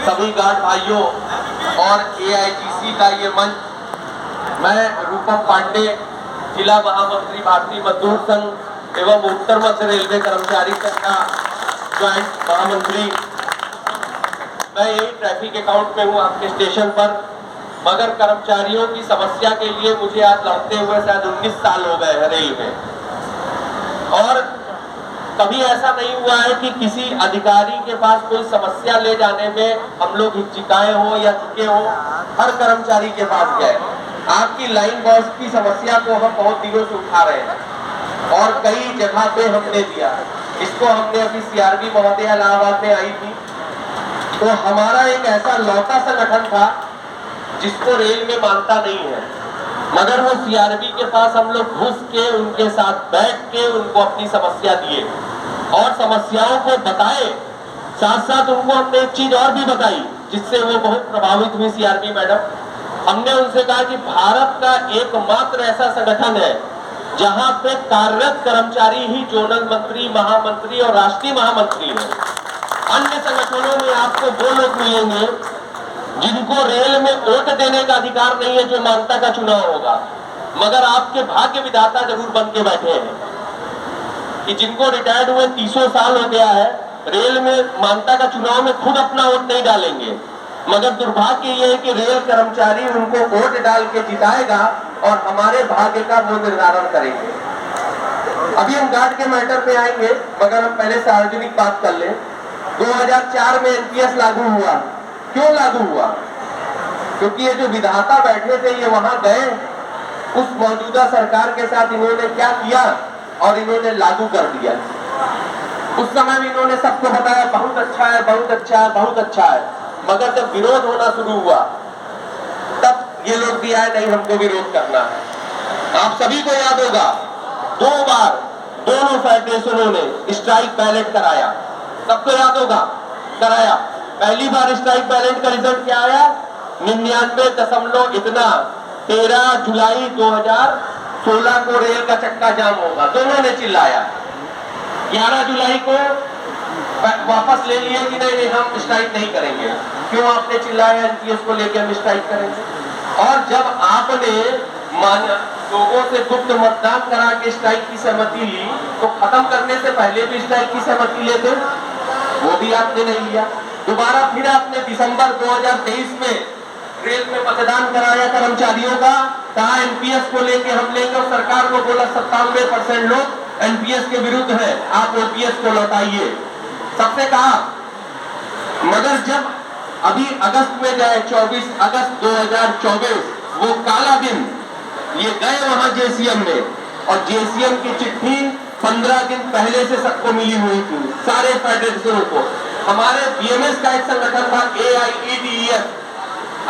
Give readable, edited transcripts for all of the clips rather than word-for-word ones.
सभी गार्ड भाइयों और एआईजीसी का ये मंच, मैं रूपम पांडे, जिला महामंत्री भारतीय मजदूर संघ एवं उत्तर मध्य रेलवे कर्मचारी संघ का ज्वाइंट महामंत्री, मैं यही ट्रैफिक अकाउंट में हूँ आपके स्टेशन पर। मगर कर्मचारियों की समस्या के लिए मुझे आज लड़ते हुए शायद 19 साल हो गए हैं रेल में, और कभी ऐसा नहीं हुआ है कि किसी अधिकारी के पास कोई समस्या ले जाने में हम लोग हिचकिचाए हो या झुके हो। हर कर्मचारी के पास गए। आपकी लाइन बॉस की समस्या को हम बहुत दिनों से उठा रहे हैं और कई जगह पे हमने दिया। इसको हमने अभी सीआरबी महोदय इलाहाबाद में आई थी, तो हमारा एक ऐसा लौटा संगठन था जिसको रेल में मानता नहीं है, मगर वो सीआरबी के पास हम लोग घुस के उनके साथ बैठ के उनको अपनी समस्या दिए और समस्याओं को बताए। साथ साथ उनको हमने एक चीज और भी बताई जिससे वो बहुत प्रभावित हुई सीआरबी मैडम। हमने उनसे कहा कि भारत का एकमात्र ऐसा संगठन है जहां पे कार्यरत कर्मचारी ही जोनल मंत्री, महामंत्री और राष्ट्रीय महामंत्री है। अन्य संगठनों में आपको वो लोग मिलेंगे जिनको रेल में वोट देने का अधिकार नहीं है, जो मानता का चुनाव होगा, मगर आपके भाग्य विधाता जरूर बन के बैठे हैं कि जिनको रिटायर्ड हुए 30 साल हो गया है, रेल में मानता का चुनाव में खुद अपना वोट नहीं डालेंगे, मगर दुर्भाग्य ये है कि रेल कर्मचारी उनको वोट डाल के जिताएगा और हमारे भाग्य का वो निर्धारण करेंगे। अभी हम गार्ड के मैटर में आएंगे, मगर हम पहले सार्वजनिक बात कर लें। 2004 में एनपीएस लागू हुआ। क्यों लागू हुआ? क्योंकि ये जो विधाता बैठे थे ये वहां गए, उस मौजूदा सरकार के साथ इन्होंने क्या किया और इन्होंने लागू कर दिया। उस समय भी इन्होंने सबको बताया बहुत अच्छा है, बहुत अच्छा है, बहुत अच्छा है, मगर जब विरोध होना शुरू हुआ तब ये लोग भी आए, नहीं हमको विरोध करना है। आप सभी को याद होगा 2 बार दोनों फेडरेशनों ने स्ट्राइक बैलेट कराया, सबको याद होगा, कराया। पहली बार स्ट्राइक बैलेट का रिजल्ट क्या आया? 13 जुलाई 2016 को रेल का चक्का जाम होगा। दोनों ने चिल्लाया। 11 जुलाई को वापस ले लिए कि नहीं हम स्ट्राइक नहीं करेंगे। क्यों आपने चिल्लाया एनपीएस को लेकर हम स्ट्राइक करेंगे? और जब आपने लोगों से गुप्त मतदान करा के स्ट्राइक की सहमति ली, तो खत्म करने से पहले भी स्ट्राइक की सहमति लेते, वो भी आपने नहीं लिया। दोबारा फिर आपने दिसंबर 2023 में रेल में मतदान कराया कर्मचारियों का, कहा एनपीएस को लेके हम लेंगे, और सरकार को बोला 97% लोग एनपीएस के विरुद्ध है, आप ओपीएस को लौटाइए, सबसे कहा। मगर जब अभी अगस्त में गए, 24 अगस्त 2024, वो काला दिन, ये गए वहां जेसीएम में, और जेसीएम की चिट्ठी 15 दिन पहले से सबको मिली हुई थी, सारे फेडरेशनों को। हमारे बीएमएस का एक संगठन था AIEDEF,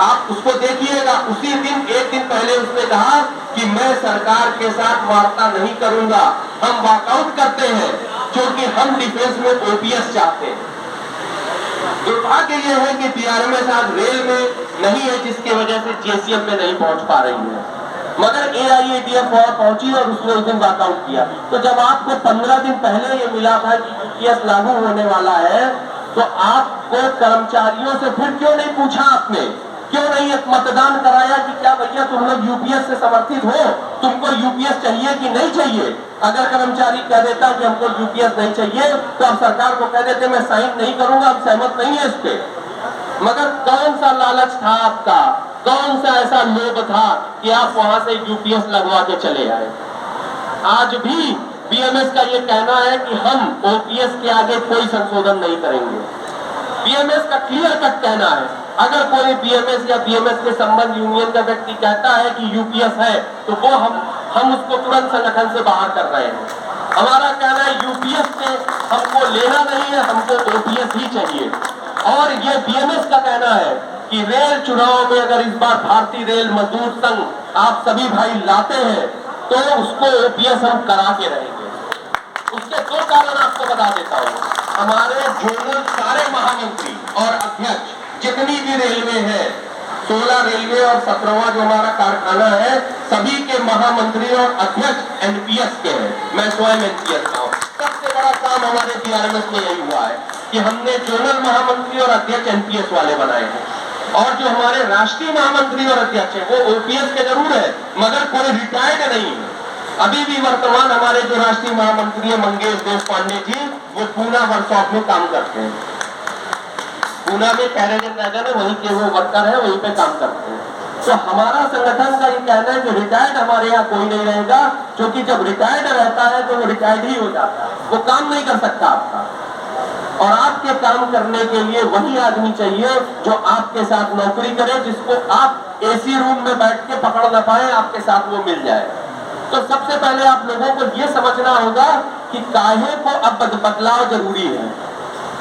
आप उसको देखिएगा, उसी दिन एक दिन पहले उसने कहा कि मैं सरकार के साथ वार्ता नहीं करूंगा, हम वॉकआउट करते हैं क्योंकि हम डिफेंस में ओपीएस चाहते हैं। दुर्भाग्य यह है कि बीआरएमएस आज रेल में नहीं है, जिसकी वजह से जेसीएम में नहीं पहुंच पा रही है, मगर AIEDF वहां पहुंची और उसने उस दिन वॉकआउट किया। तो जब आपको 15 दिन पहले ये मिला था कि यूपीएस लागू होने वाला है, तो आपको कर्मचारियों से फिर क्यों नहीं पूछा? आपने क्यों नहीं एक मतदान कराया कि क्या भैया तुम लोग यूपीएस से समर्थित हो, तुमको यूपीएस चाहिए कि नहीं चाहिए? अगर कर्मचारी कह देता कि हमको यूपीएस नहीं चाहिए, तो आप सरकार को कह देते मैं साइन नहीं करूंगा, हम सहमत नहीं है इस पे। मगर कौन सा लालच था आपका, कौन सा ऐसा लोभ था कि आप वहां से यूपीएस लगवा के चले आए? आज भी बीएमएस का ये कहना है कि हम ओपीएस के आगे कोई संशोधन नहीं करेंगे। बीएमएस का क्लियर कट कहना है, अगर कोई बीएमएस या बीएमएस के संबंध यूनियन का व्यक्ति कहता है कि यूपीएस है, तो वो हम उसको तुरंत संगठन से बाहर कर रहे हैं। हमारा कहना है यूपीएस से हमको लेना नहीं है, हमको ओपीएस ही चाहिए। और ये बीएमएस का कहना है कि रेल चुनाव में अगर इस बार भारतीय रेल मजदूर संघ आप सभी भाई लाते हैं, तो उसको ओपीएस हम करा के रहेंगे। उसके 2 कारण आपको बता देता हूँ। हमारे जोनल सारे महामंत्री और अध्यक्ष जितनी भी रेलवे है, 16 रेलवे और 17वां जो हमारा कारखाना है, सभी के महामंत्री और अध्यक्ष एनपीएस के हैं। मैं स्वयं एनपीएस का हूँ। सबसे बड़ा काम हमारे बीआरएमएस में यही हुआ है। कि हमने जोनल महामंत्री और अध्यक्ष एनपीएस वाले बनाए हैं, और जो हमारे राष्ट्रीय महामंत्री और अध्यक्ष है वो ओपीएस के जरूर है मगर कोई रिटायर्ड नहीं है। अभी भी वर्तमान हमारे जो राष्ट्रीय महामंत्री है मंगेश देश पांडे जी, वो पूना वर्कशॉप में काम करते हैं। पूना में कैरेजन नगर है, वहीं के वो वर्कर है, वहीं पे काम करते हैं। तो हमारा संगठन का ये कहना है कि रिटायर्ड हमारे यहाँ कोई नहीं रहेगा, क्योंकि जब रिटायर्ड रहता है तो वो रिटायर्ड ही हो जाता है, वो काम नहीं कर सकता आपका। और आपके काम करने के लिए वही आदमी चाहिए जो आपके साथ नौकरी करे, जिसको आप एसी रूम में बैठ के पकड़ न पाए, आपके साथ वो मिल जाए। तो सबसे पहले आप लोगों को ये समझना होगा कि काहे को अब बदलाव जरूरी है।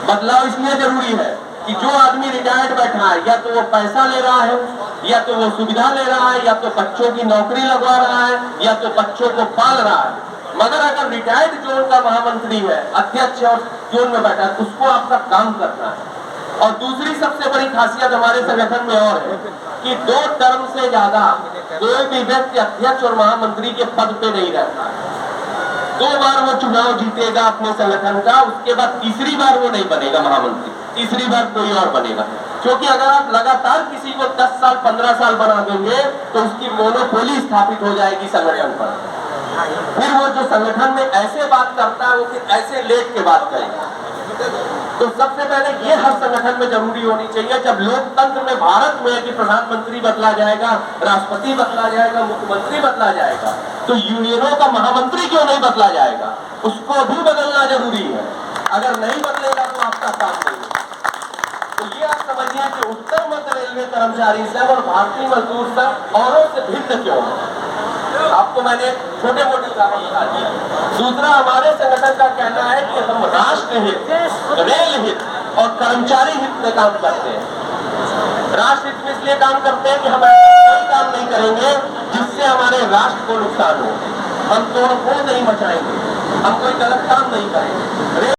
बदलाव इसलिए जरूरी है कि जो आदमी रिटायर्ड बैठा है, या तो वो पैसा ले रहा है, या तो वो सुविधा ले रहा है, या तो बच्चों की नौकरी लगवा रहा है, या तो बच्चों को पाल रहा है। मगर अगर रिटायर्ड जोन का महामंत्री है, अध्यक्ष और जोन में बैठा है, उसको आपका काम करना है। और दूसरी सबसे बड़ी खासियत हमारे संगठन में और है कि 2 टर्म से ज्यादा कोई भी व्यक्ति अध्यक्ष और महामंत्री के पद पे नहीं रहता है। 2 बार वो चुनाव जीतेगा अपने संगठन का, उसके बाद तीसरी बार वो नहीं बनेगा महामंत्री, तीसरी बार कोई और बनेगा। क्योंकि अगर आप लगातार किसी को 10 साल 15 साल बना देंगे तो उसकी मोनोपोली स्थापित हो जाएगी संगठन पर। फिर वो जो संगठन में ऐसे बात करता है वो फिर ऐसे लेट के बात करेगा। तो सबसे पहले ये हर संगठन में जरूरी होनी चाहिए। जब लोकतंत्र में भारत में कि प्रधानमंत्री बदला जाएगा, राष्ट्रपति बदला जाएगा, मुख्यमंत्री बदला जाएगा, तो यूनियनों का महामंत्री क्यों नहीं बदला जाएगा? उसको भी बदलना जरूरी है। अगर नहीं बदलेगा तो आपका काम नहीं है। तो ये आप समझिए कि उत्तर मध्य रेलवे कर्मचारी संघ और भारतीय मजदूर संघ औरों से भिन्न क्यों है। आपको मैंने छोटे मोटे उदाहरण बता दिए। दूसरा, हमारे संगठन का कहना है कि हम राष्ट्र हित, रेल हित और कर्मचारी हित में काम करते हैं। राष्ट्र हित में इसलिए काम करते हैं कि हम कोई काम नहीं करेंगे जिससे हमारे राष्ट्र को नुकसान हो। हम तोड़ फोड़ नहीं मचाएंगे, हम कोई गलत काम नहीं करेंगे।